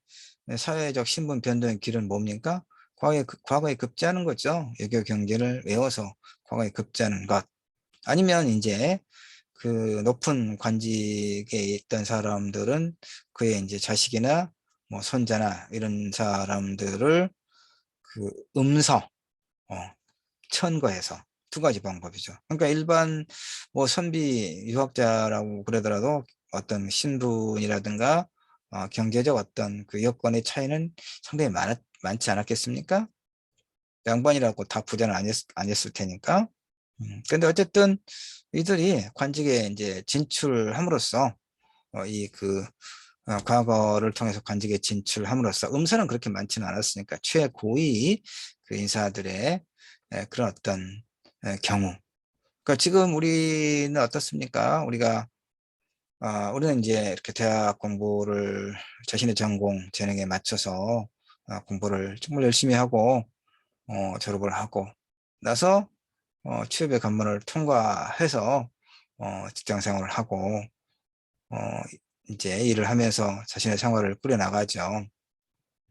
사회적 신분 변동의 길은 뭡니까? 과거에 급제하는 거죠. 유교 경제를 외워서 과거에 급제하는 것. 아니면 이제 그 높은 관직에 있던 사람들은 그의 이제 자식이나 뭐 손자나 이런 사람들을 음서, 어, 첨가해서 두 가지 방법이죠. 그러니까 일반 뭐 선비 유학자라고 그러더라도 어떤 신분이라든가 경제적 어떤 그 여건의 차이는 상당히 많지 않았겠습니까? 양반이라고 다 부자는 아니었을 테니까. 근데 어쨌든 이들이 관직에 이제 진출함으로써 이그 과거를 통해서 관직에 진출함으로써 음사는 그렇게 많지는 않았으니까 최고위 그 인사들의 그런 어떤 경우. 그러니까 지금 우리는 어떻습니까? 우리는 이제 이렇게 대학 공부를 자신의 전공, 재능에 맞춰서 공부를 정말 열심히 하고 졸업을 하고 나서 취업의 관문을 통과해서 직장 생활을 하고 어, 이제 일을 하면서 자신의 생활을 꾸려나가죠.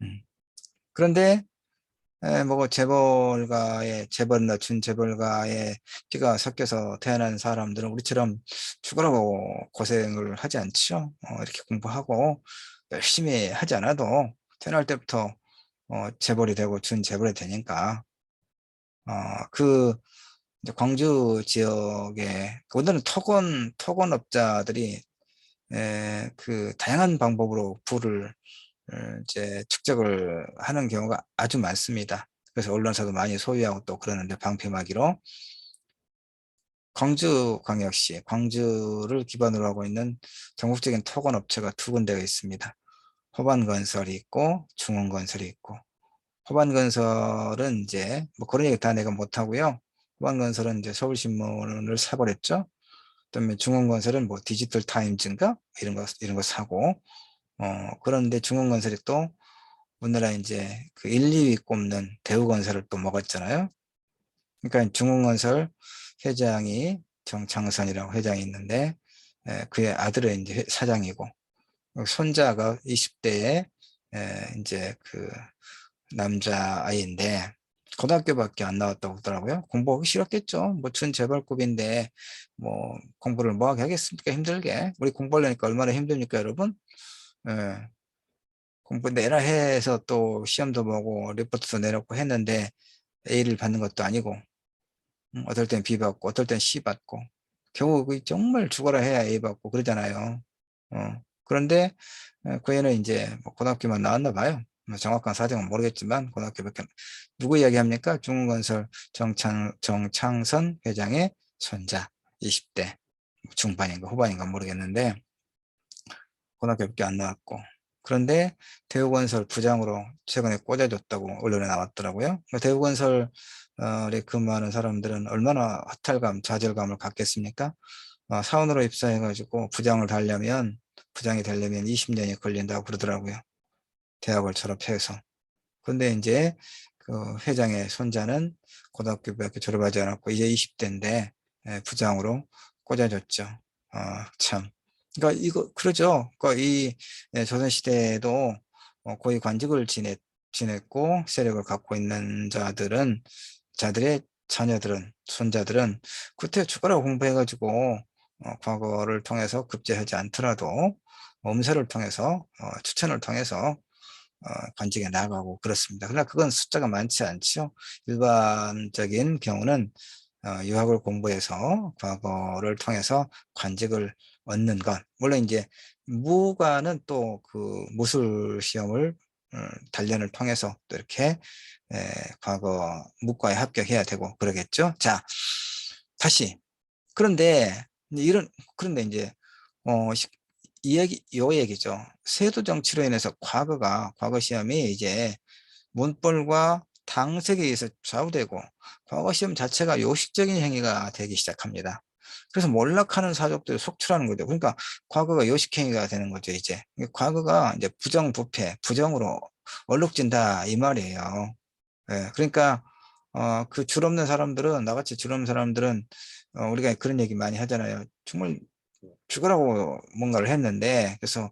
음. 그런데 뭐 재벌이나 준재벌가의 피가 섞여서 태어난 사람들은 우리처럼 죽으라고 고생을 하지 않죠. 이렇게 공부하고 열심히 하지 않아도 태어날 때부터 재벌이 되고 준재벌이 되니까 그 이제 광주 지역에 오늘은 토건업자들이 그 다양한 방법으로 부를 이제 축적을 하는 경우가 아주 많습니다. 그래서 언론사도 많이 소유하고 또 그러는데 방패막이로 광주광역시, 광주를 기반으로 하고 있는 전국적인 토건업체가 두 군데가 있습니다. 호반건설이 있고 중원건설이 있고 호반건설은 이제 뭐 그런 얘기 다 내가 못하고요. 호반건설은 이제 서울신문을 사버렸죠. 그다음에 중원건설은 뭐 디지털 타임즈인가 이런 거 사고 그런데 중원건설이 또 우리나라 이제 그 1, 2위 꼽는 대우건설을 또 먹었잖아요. 그러니까 중원건설 회장이 정창선이라고 회장이 있는데 그의 아들은 이제 사장이고 손자가 20대에 이제 그 남자아이인데 고등학교밖에 안 나왔다고 하더라고요. 공부하기 싫었겠죠. 뭐 준재벌급인데 뭐 공부를 뭐하게 하겠습니까? 힘들게. 우리 공부하려니까 얼마나 힘듭니까, 여러분? 예. 공부 내라 해서 또 시험도 보고 리포트도 내놓고 했는데 A를 받는 것도 아니고 어떨 땐 B 받고 어떨 땐 C 받고 겨우 정말 죽어라 해야 A 받고 그러잖아요. 그런데 그 애는 이제 뭐 고등학교만 나왔나 봐요. 뭐 정확한 사정은 모르겠지만 고등학교밖에 누구 이야기합니까? 중흥건설 정창선 회장의 손자 20대 중반인가 후반인가 모르겠는데 고등학교밖에 안 나왔고 그런데 대우건설 부장으로 최근에 꽂아줬다고 언론에 나왔더라고요. 대우건설에 근무하는 사람들은 얼마나 허탈감, 좌절감을 갖겠습니까? 사원으로 입사해가지고 부장이 되려면 20년이 걸린다고 그러더라고요. 대학을 졸업해서. 근데 이제 그 회장의 손자는 고등학교밖에 졸업하지 않았고 이제 20대인데 부장으로 꽂아줬죠. 참. 그러니까 이거 그러죠. 그러니까 이 조선시대에도 고위 관직을 지냈고 세력을 갖고 있는 자들의 자녀들은 손자들은 그때 죽어라 공부해가지고 과거를 통해서 급제하지 않더라도 엄세를 통해서 추천을 통해서 관직에 나가고 그렇습니다. 그러나 그건 숫자가 많지 않죠. 일반적인 경우는 유학을 공부해서 과거를 통해서 관직을 얻는 것. 물론 이제 무과는 또 그 무술 시험을 단련을 통해서 또 이렇게 과거 무과에 합격해야 되고 그러겠죠. 자, 다시 그런데 그런데 이제 요 얘기죠. 세도 정치로 인해서 과거 시험이 이제 문벌과 당색에 의해서 좌우되고 과거 시험 자체가 요식적인 행위가 되기 시작합니다. 그래서 몰락하는 사족들을 속출하는 거죠. 그러니까 과거가 요식행위가 되는 거죠, 이제. 과거가 이제 부정부패, 부정으로 얼룩진다, 이 말이에요. 그러니까, 그 줄 없는 사람들은, 나같이 줄 없는 사람들은, 우리가 그런 얘기 많이 하잖아요. 정말 죽으라고 뭔가를 했는데, 그래서,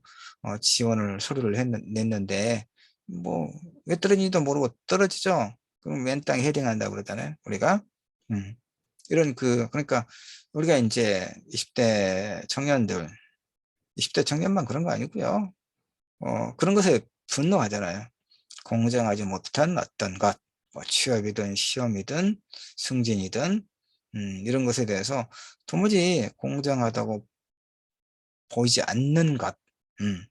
지원을 서류를 냈는데, 뭐, 왜 떨어지지도 모르고 떨어지죠? 그럼 맨 땅에 헤딩한다고 그러잖아요, 우리가. 음. 그러니까, 우리가 이제 20대 청년만 그런 거 아니고요. 그런 것에 분노하잖아요. 공정하지 못한 어떤 것. 뭐 취업이든 시험이든 승진이든 이런 것에 대해서 도무지 공정하다고 보이지 않는 것, 음,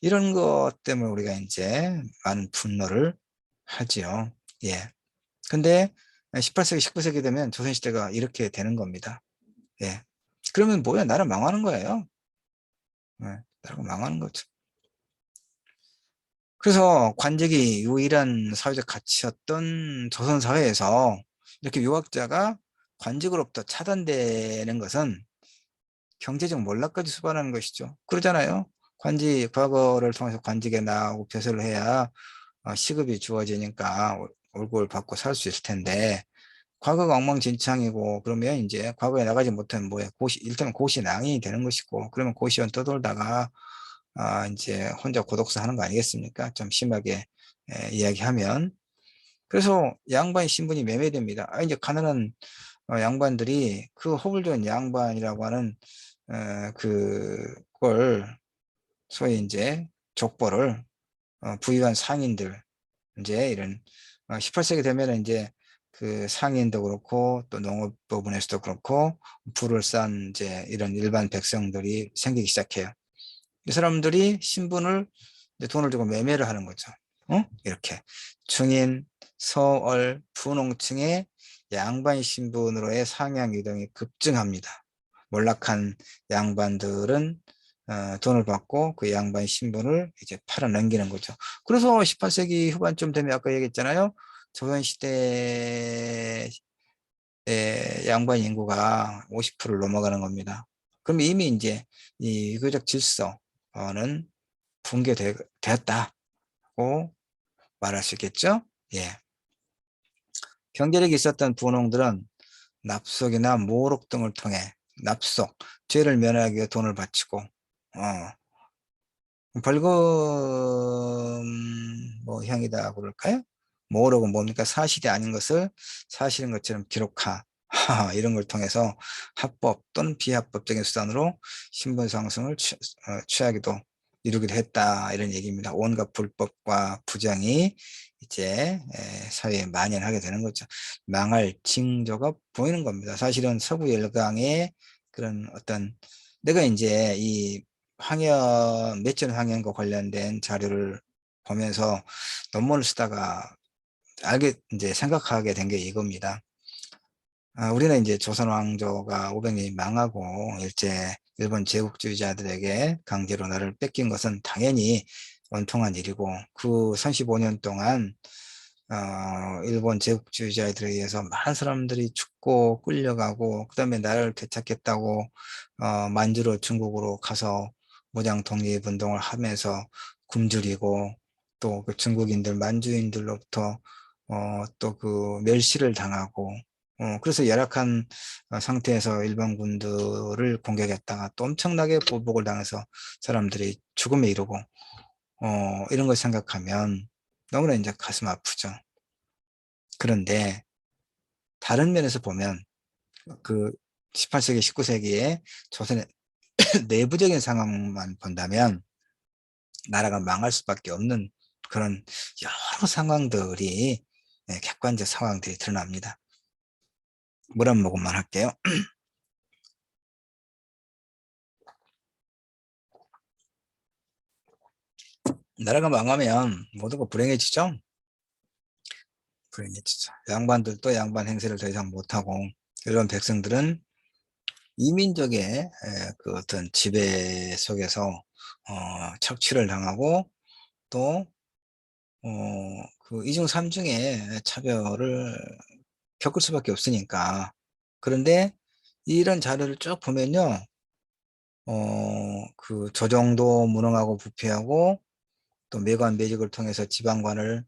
이런 것 때문에 우리가 이제 많은 분노를 하지요. 예. 근데 18세기, 19세기 되면 조선시대가 이렇게 되는 겁니다. 예. 그러면 뭐야? 나라 망하는 거예요. 예. 나라가 망하는 거죠. 그래서 관직이 유일한 사회적 가치였던 조선 사회에서 이렇게 유학자가 관직으로부터 차단되는 것은 경제적 몰락까지 수반하는 것이죠. 그러잖아요. 관직, 과거를 통해서 관직에 나오고 벼슬을 해야 시급이 주어지니까 월급을 받고 살 수 있을 텐데, 과거가 엉망진창이고, 그러면 이제 과거에 나가지 못하면 뭐야, 일단 고시낭이 되는 것이고, 그러면 고시원 떠돌다가, 이제 혼자 고독사 하는 거 아니겠습니까? 좀 심하게 이야기하면. 그래서 양반 신분이 매매됩니다. 이제 가난한 양반들이 그 허물 좋은 양반이라고 하는 그걸 소위 이제 족보를 부유한 상인들, 이제 이런 18세기 되면은 이제 그 상인도 그렇고 또 농업 부분에서도 그렇고 부를 쌓은 이제 이런 일반 백성들이 생기기 시작해요. 이 사람들이 신분을 이제 돈을 주고 매매를 하는 거죠. 이렇게 중인, 서얼, 부농층의 양반 신분으로의 상향 이동이 급증합니다. 몰락한 양반들은 돈을 받고 그 양반 신분을 이제 팔아 넘기는 거죠. 그래서 18세기 후반쯤 되면 아까 얘기했잖아요. 조선시대의 양반 인구가 50%를 넘어가는 겁니다. 그럼 이미 이제 이 유교적 질서는 붕괴되었다고 말할 수 있겠죠? 예. 경제력이 있었던 분홍들은 납속이나 모록 등을 통해 납속, 죄를 면하기 위해 돈을 바치고, 벌금 뭐 형이다 그럴까요? 모록은 뭡니까? 사실이 아닌 것을 사실인 것처럼 기록하. 이런 걸 통해서 합법 또는 비합법적인 수단으로 신분 상승을 취하기도 이루기도 했다. 이런 얘기입니다. 온갖 불법과 부정이 이제 사회에 만연하게 되는 거죠. 망할 징조가 보이는 겁니다. 사실은 서구 열강의 그런 어떤 내가 이제 이 황현, 매천 황현과 관련된 자료를 보면서 논문을 쓰다가 이제 생각하게 된 게 이겁니다. 우리는 이제 조선 왕조가 500년이 망하고 일제 일본 제국주의자들에게 강제로 나라를 뺏긴 것은 당연히 원통한 일이고, 그 35년 동안 일본 제국주의자들에 의해서 많은 사람들이 죽고 끌려가고, 그 다음에 나라를 되찾겠다고 만주로 중국으로 가서 무장 독립운동을 하면서 굶주리고, 또 그 중국인들 만주인들로부터 또 그 멸시를 당하고, 그래서 열악한 상태에서 일본군들을 공격했다가 또 엄청나게 보복을 당해서 사람들이 죽음에 이르고, 이런 걸 생각하면 너무나 이제 가슴 아프죠. 그런데 다른 면에서 보면 그 18세기, 19세기에 조선의 내부적인 상황만 본다면 나라가 망할 수밖에 없는 그런 여러 상황들이, 객관적 상황들이 드러납니다. 물 한 모금만 할게요. 나라가 망하면 모두가 불행해지죠. 불행해지죠. 양반들도 양반 행세를 더 이상 못하고, 일반 백성들은 이민족의 그 어떤 지배 속에서 착취를 당하고, 또 그 이중 삼중의 차별을 겪을 수밖에 없으니까. 그런데 이런 자료를 쭉 보면요, 그 조정도 무능하고 부패하고, 또 매관 매직을 통해서 지방관을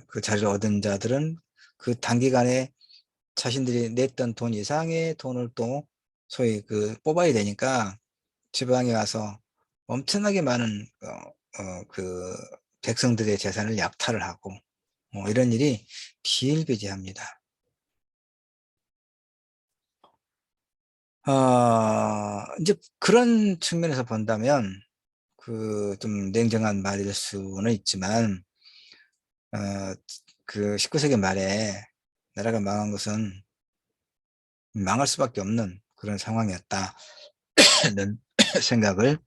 그 자리를 얻은 자들은 그 단기간에 자신들이 냈던 돈 이상의 돈을 또 소위 그 뽑아야 되니까 지방에 와서 엄청나게 많은 그 백성들의 재산을 약탈을 하고, 이런 일이 비일비재합니다. 이제 그런 측면에서 본다면 그 좀 냉정한 말일 수는 있지만, 어, 그 19세기 말에 나라가 망한 것은 망할 수밖에 없는 그런 상황이었다는 생각을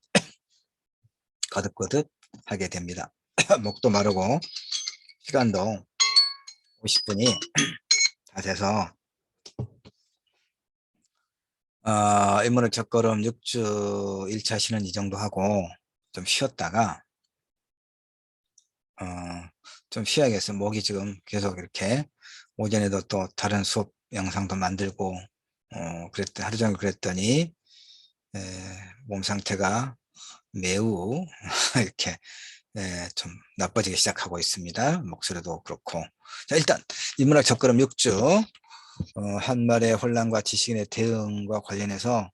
거듭거듭 하게 됩니다. 목도 마르고 시간도 50분이 다 돼서 인문학 첫걸음 6주 1차 시는 이 정도 하고 좀 쉬었다가 좀 쉬어야겠어. 목이 지금 계속 이렇게 오전에도 또 다른 수업 영상도 만들고 하루 종일 그랬더니 몸 상태가 매우 이렇게 좀 나빠지기 시작하고 있습니다. 목소리도 그렇고. 자, 일단 인문학 첫걸음 6주 한말의 혼란과 지식인의 대응과 관련해서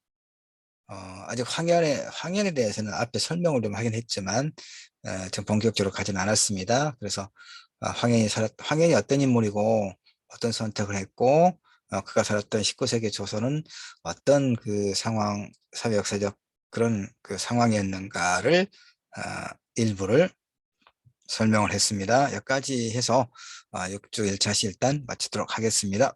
아직 황현에 대해서는 앞에 설명을 좀 하긴 했지만 좀 본격적으로 가진 않았습니다. 그래서 황현이 어떤 인물이고 어떤 선택을 했고 그가 살았던 19세기 조선은 어떤 그 상황, 사회 역사적 그런 그 상황이었는가를 일부를 설명을 했습니다. 여기까지 해서 6주 1차시 일단 마치도록 하겠습니다.